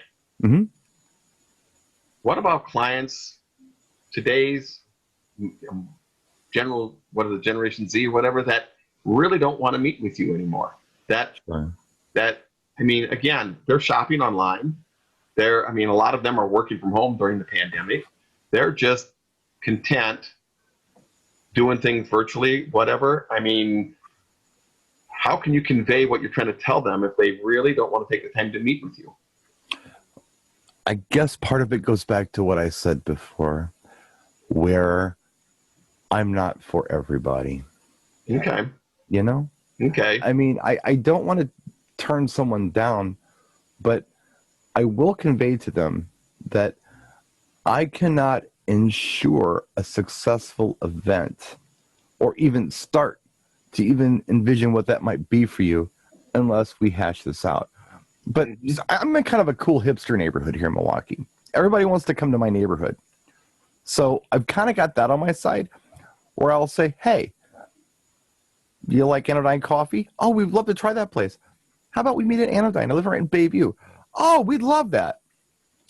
What about clients, today's Generation Z, whatever, that really don't want to meet with you anymore? Again, they're shopping online. A lot of them are working from home during the pandemic. They're just content doing things virtually, whatever. How can you convey what you're trying to tell them if they really don't want to take the time to meet with you? I guess part of it goes back to what I said before, where I'm not for everybody. Okay. Okay. I don't want to turn someone down, but I will convey to them that I cannot ensure a successful event or even start to even envision what that might be for you unless we hash this out. But I'm in kind of a cool hipster neighborhood here in Milwaukee. Everybody wants to come to my neighborhood. So I've kind of got that on my side where I'll say, hey, do you like Anodyne Coffee? Oh, we'd love to try that place. How about we meet at Anodyne? I live right in Bayview. Oh, we'd love that.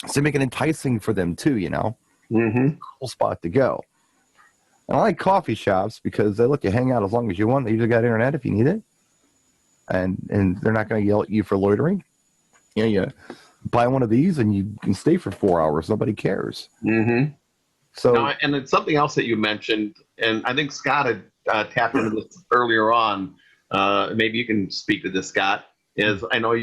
So make it enticing for them too, Cool spot to go. And I like coffee shops because they let you hang out as long as you want. They usually got internet if you need it. And they're not going to yell at you for loitering. You buy one of these and you can stay for 4 hours. Nobody cares. So, no, and it's something else that you mentioned, and I think Scott had tapped into this earlier on. Maybe you can speak to this, Scott. I know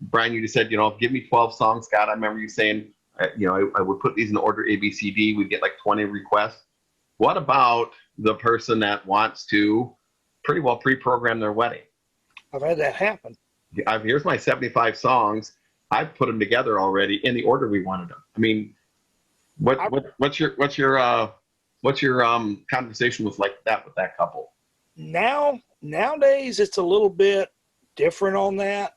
Brian, you just said, give me 12 songs, Scott. I remember you saying, I would put these in order A, B, C, D. We'd get like 20 requests. What about the person that wants to pretty well pre-program their wedding? I've had that happen. Here's my 75 songs. I've put them together already in the order we wanted them. What's your conversation with that couple? Nowadays it's a little bit different on that,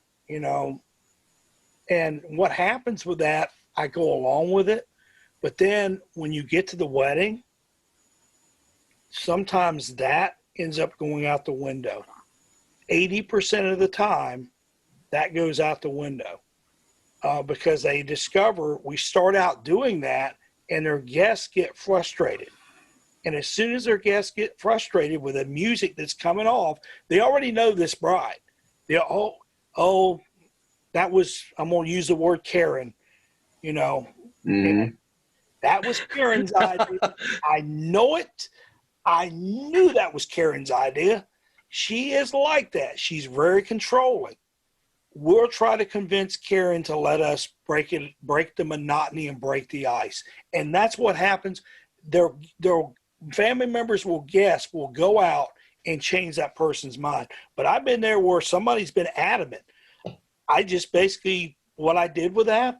and what happens with that, I go along with it, but then when you get to the wedding, sometimes that ends up going out the window. 80% of the time that goes out the window because they discover we start out doing that and their guests get frustrated. And as soon as their guests get frustrated with the music that's coming off, they already know this bride. They're, that was, I'm going to use the word Karen, And that was Karen's idea. I know it. I knew that was Karen's idea. She is like that. She's very controlling. We'll try to convince Karen to let us break the monotony and break the ice. And that's what happens. Their family members will go out and change that person's mind. But I've been there where somebody's been adamant. I just basically, what I did with that,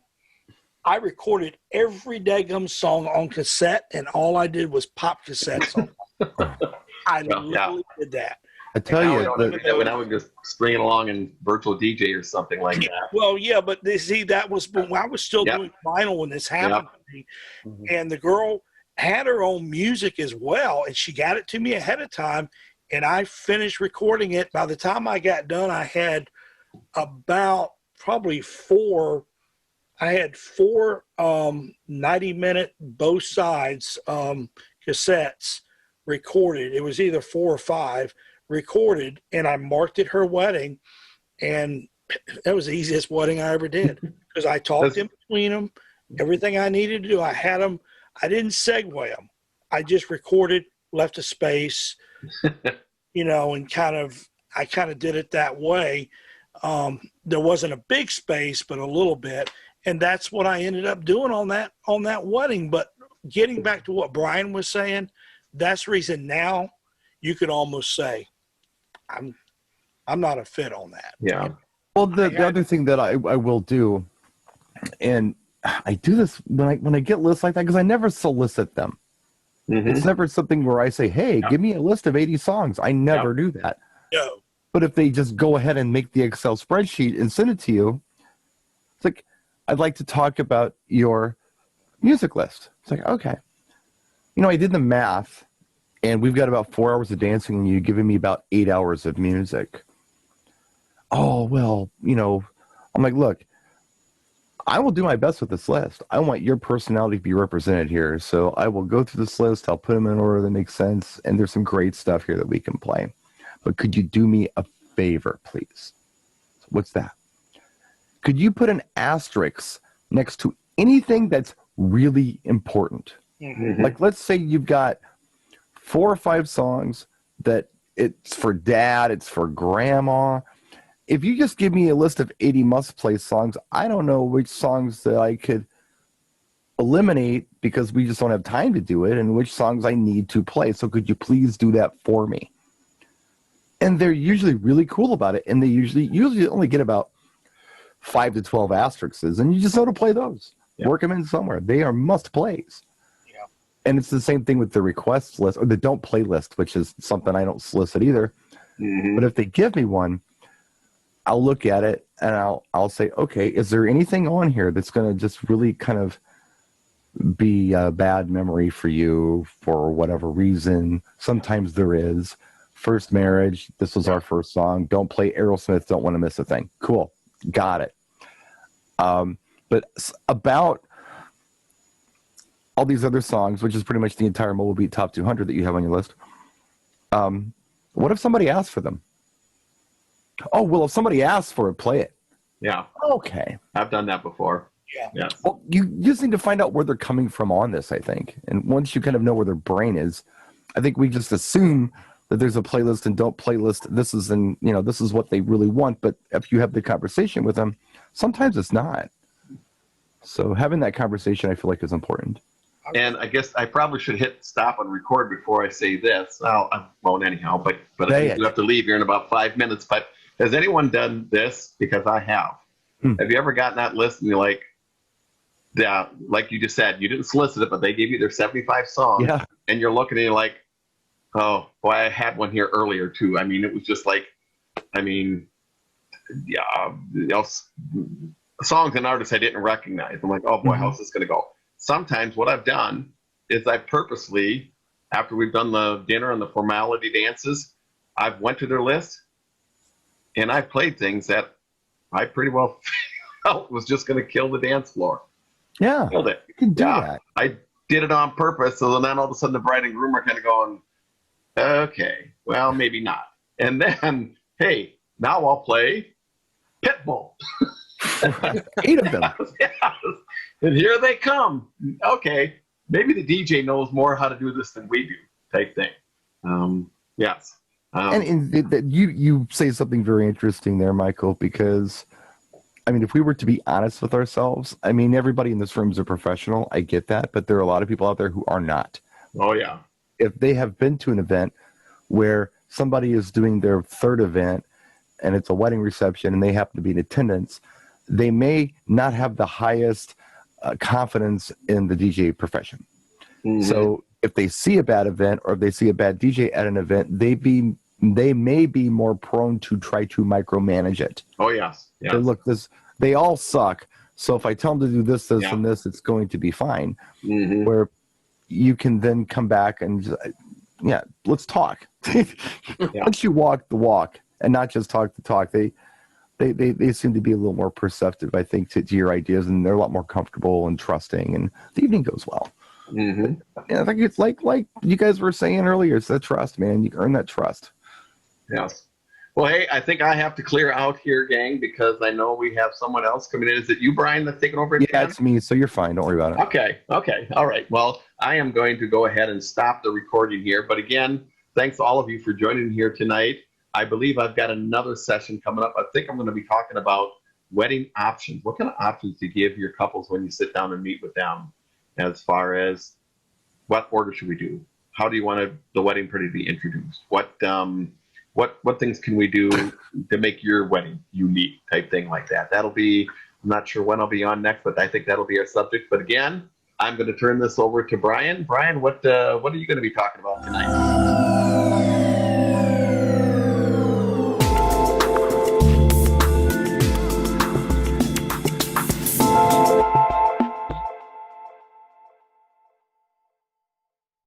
I recorded every daggum song on cassette, and all I did was pop cassettes on. I literally did that. I tell you, when I would just string it along in virtual DJ or something like that. Well, yeah, but that was when I was still doing vinyl when this happened to me, and the girl had her own music as well, and she got it to me ahead of time, and I finished recording it. By the time I got done, I had about probably four 90-minute both sides cassettes recorded. It was either 4 or 5 recorded, and I marked it her wedding, and that was the easiest wedding I ever did because I talked in between them, everything I needed to do. I had I didn't segue them. I just recorded, left a space, and I kind of did it that way. There wasn't a big space, but a little bit. And that's what I ended up doing on that wedding. But getting back to what Brian was saying, that's the reason now you could almost say, I'm not a fit on that. Yeah. Well, the other thing that I will do, and I do this when I get lists like that, because I never solicit them. Mm-hmm. It's never something where I say, hey, give me a list of 80 songs. I never do that. No. But if they just go ahead and make the Excel spreadsheet and send it to you, it's like, I'd like to talk about your music list. It's like, okay. I did the math, and we've got about 4 hours of dancing, and you're giving me about 8 hours of music. Oh, well, I'm like, look, I will do my best with this list. I want your personality to be represented here. So I will go through this list. I'll put them in order that makes sense. And there's some great stuff here that we can play. But could you do me a favor, please? What's that? Could you put an asterisk next to anything that's really important? Mm-hmm. Like, let's say you've got 4 or 5 songs that it's for dad, it's for grandma. If you just give me a list of 80 must-play songs, I don't know which songs that I could eliminate because we just don't have time to do it, and which songs I need to play. So could you please do that for me? And they're usually really cool about it, and they usually only get about 5 to 12 asterisks, and you just know to play those. Yeah. Work them in somewhere. They are must-plays. Yeah. And it's the same thing with the requests list, or the don't play list, which is something I don't solicit either. Mm-hmm. But if they give me one, I'll look at it and I'll say, okay, is there anything on here that's going to just really kind of be a bad memory for you for whatever reason? Sometimes there is. First marriage, this was our first song. Don't play Aerosmith, don't want to miss a thing. Cool, got it. But about all these other songs, which is pretty much the entire Mobile Beat Top 200 that you have on your list, what if somebody asks for them? Oh, well, if somebody asks for it, play it. Yeah. Okay. I've done that before. Yeah. Yes. Well, you just need to find out where they're coming from on this, I think. And once you kind of know where their brain is, I think we just assume that there's a playlist and don't playlist. This is what they really want. But if you have the conversation with them, sometimes it's not. So having that conversation, I feel like, is important. And I guess I probably should hit stop and record before I say this. Well, I won't anyhow, but I do have to leave here in about 5 minutes. But has anyone done this? Because I have. Have you ever gotten that list and you're like, yeah, like you just said, you didn't solicit it, but they gave you their 75 songs. Yeah. And you're looking and you're like, oh, boy, I had one here earlier too. I mean, it was just like, songs and artists I didn't recognize. I'm like, oh boy, how's this going to go? Sometimes what I've done is I purposely, after we've done the dinner and the formality dances, I've went to their list and I played things that I pretty well felt was just going to kill the dance floor. Yeah, killed it. You can do that. I did it on purpose, so then all of a sudden the bride and groom are kind of going, okay, well, maybe not. And then, hey, now I'll play Pitbull. 8 of them. Yes. And here they come. Okay, maybe the DJ knows more how to do this than we do, type thing. Yes. And you say something very interesting there, Michael, because, if we were to be honest with ourselves, everybody in this room is a professional. I get that, but there are a lot of people out there who are not. Oh, yeah. If they have been to an event where somebody is doing their 3rd event and it's a wedding reception and they happen to be in attendance, they may not have the highest confidence in the DJ profession. Mm-hmm. So if they see a bad event or if they see a bad DJ at an event, they may be more prone to try to micromanage it. Oh, yes. Yes. So look, they all suck. So if I tell them to do this, and this, it's going to be fine. Mm-hmm. Where you can then come back and just, let's talk. Once you walk the walk and not just talk the talk, they seem to be a little more perceptive, I think, to your ideas, and they're a lot more comfortable and trusting, and the evening goes well. Mm-hmm. I think it's like you guys were saying earlier, it's that trust, man. You earn that trust. Yes. Well, hey, I think I have to clear out here, gang, because I know we have someone else coming in. Is it you, Brian, that's taking over? Yeah, it's me. So you're fine. Don't worry about it. Okay. Okay. All right. Well, I am going to go ahead and stop the recording here. But again, thanks to all of you for joining here tonight. I believe I've got another session coming up. I think I'm going to be talking about wedding options. What kind of options do you give your couples when you sit down and meet with them, as far as what order should we do? How do you want the wedding party to be introduced? What things can we do to make your wedding unique, type thing like that? That'll be, I'm not sure when I'll be on next, but I think that'll be our subject. But again, I'm going to turn this over to Brian. Brian, what are you going to be talking about tonight?